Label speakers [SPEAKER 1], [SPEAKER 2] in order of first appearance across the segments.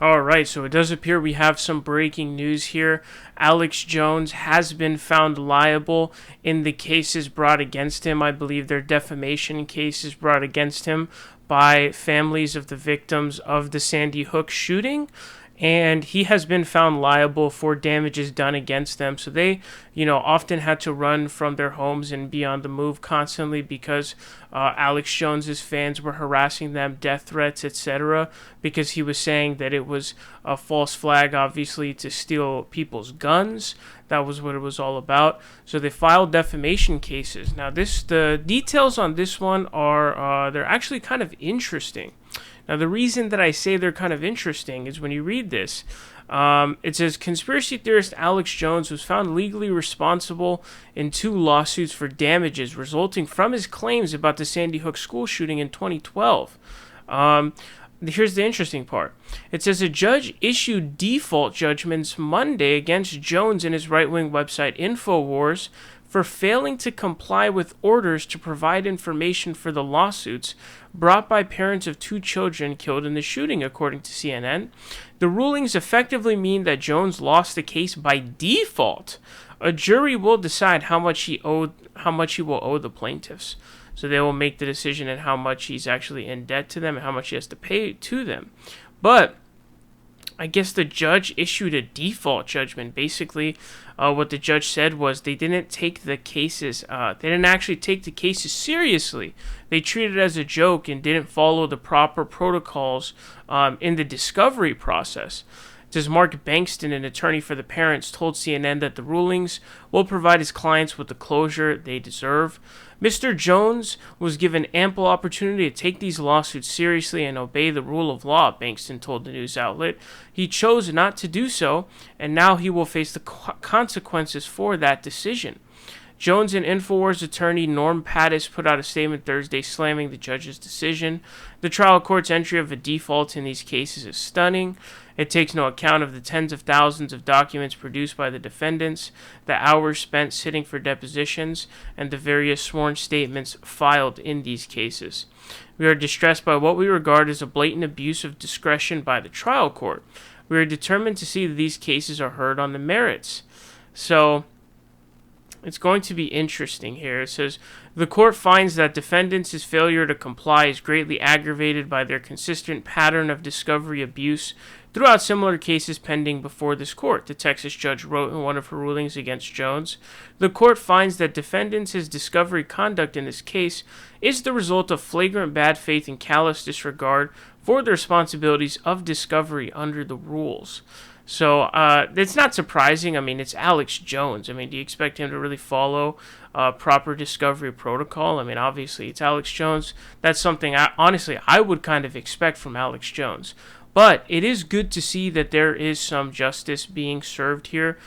[SPEAKER 1] All right, so it does appear we have some breaking news here. Alex Jones has been found liable in the cases brought against him. I believe they're defamation cases brought against him by families of the victims of the Sandy Hook shooting. And he has been found liable for damages done against them. So they, often had to run from their homes and be on the move constantly because Alex Jones's fans were harassing them, death threats, etc. Because he was saying that it was a false flag, obviously, to steal people's guns. That was what it was all about. So they filed defamation cases. Now, the details on this one are they're actually kind of interesting. Now, the reason that I say they're kind of interesting is when you read this, it says conspiracy theorist Alex Jones was found legally responsible in 2 lawsuits for damages resulting from his claims about the Sandy Hook school shooting in 2012. Here's the interesting part. It says a judge issued default judgments Monday against Jones and his right-wing website InfoWars for failing to comply with orders to provide information for the lawsuits brought by parents of 2 children killed in the shooting, according to CNN. The rulings effectively mean that Jones lost the case by default. A jury will decide how much he will owe the plaintiffs. So they will make the decision on how much he's actually in debt to them and how much he has to pay to them. But I guess the judge issued a default judgment. Basically, what the judge said was they didn't take the cases. They didn't actually take the cases seriously. They treated it as a joke and didn't follow the proper protocols in the discovery process. It says Mark Bankston, an attorney for the parents, told CNN that the rulings will provide his clients with the closure they deserve. Mr. Jones was given ample opportunity to take these lawsuits seriously and obey the rule of law, Bankston told the news outlet. He chose not to do so, and now he will face the consequences for that decision. Jones and InfoWars attorney Norm Pattis put out a statement Thursday slamming the judge's decision. The trial court's entry of a default in these cases is stunning. It takes no account of the tens of thousands of documents produced by the defendants, the hours spent sitting for depositions, and the various sworn statements filed in these cases. We are distressed by what we regard as a blatant abuse of discretion by the trial court. We are determined to see that these cases are heard on the merits. So it's going to be interesting here. It says, the court finds that defendants' failure to comply is greatly aggravated by their consistent pattern of discovery abuse throughout similar cases pending before this court, the Texas judge wrote in one of her rulings against Jones. The court finds that defendants' discovery conduct in this case is the result of flagrant bad faith and callous disregard for the responsibilities of discovery under the rules. So it's not surprising. I mean, it's Alex Jones. I mean, do you expect him to really follow proper discovery protocol? I mean, obviously, it's Alex Jones. That's something, I would kind of expect from Alex Jones. But it is good to see that there is some justice being served here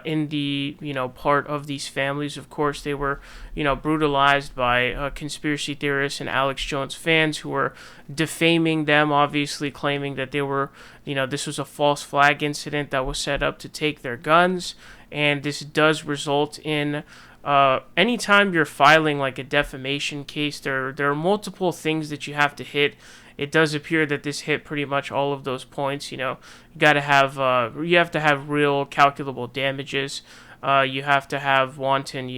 [SPEAKER 1] in the, part of these families. Of course, they were, brutalized by conspiracy theorists and Alex Jones fans who were defaming them, obviously claiming that they were, this was a false flag incident that was set up to take their guns. And this does result in anytime you're filing like a defamation case, there are multiple things that you have to hit. It does appear that this hit pretty much all of those points. You have to have real calculable damages. You have to have wanton,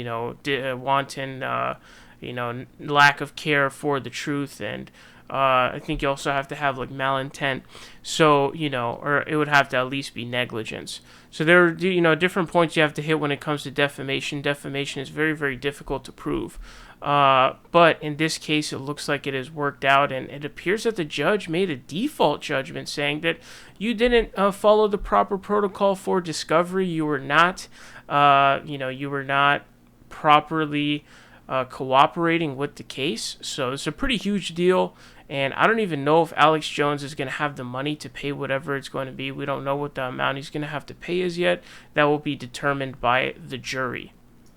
[SPEAKER 1] lack of care for the truth, and I think you also have to have like malintent. So, or it would have to at least be negligence. So there are, different points you have to hit when it comes to defamation. Defamation is very, very difficult to prove. But in this case, it looks like it has worked out, and it appears that the judge made a default judgment saying that you didn't follow the proper protocol for discovery. You were not, properly cooperating with the case. So it's a pretty huge deal. And I don't even know if Alex Jones is going to have the money to pay whatever it's going to be. We don't know what the amount he's going to have to pay is yet. That will be determined by the jury.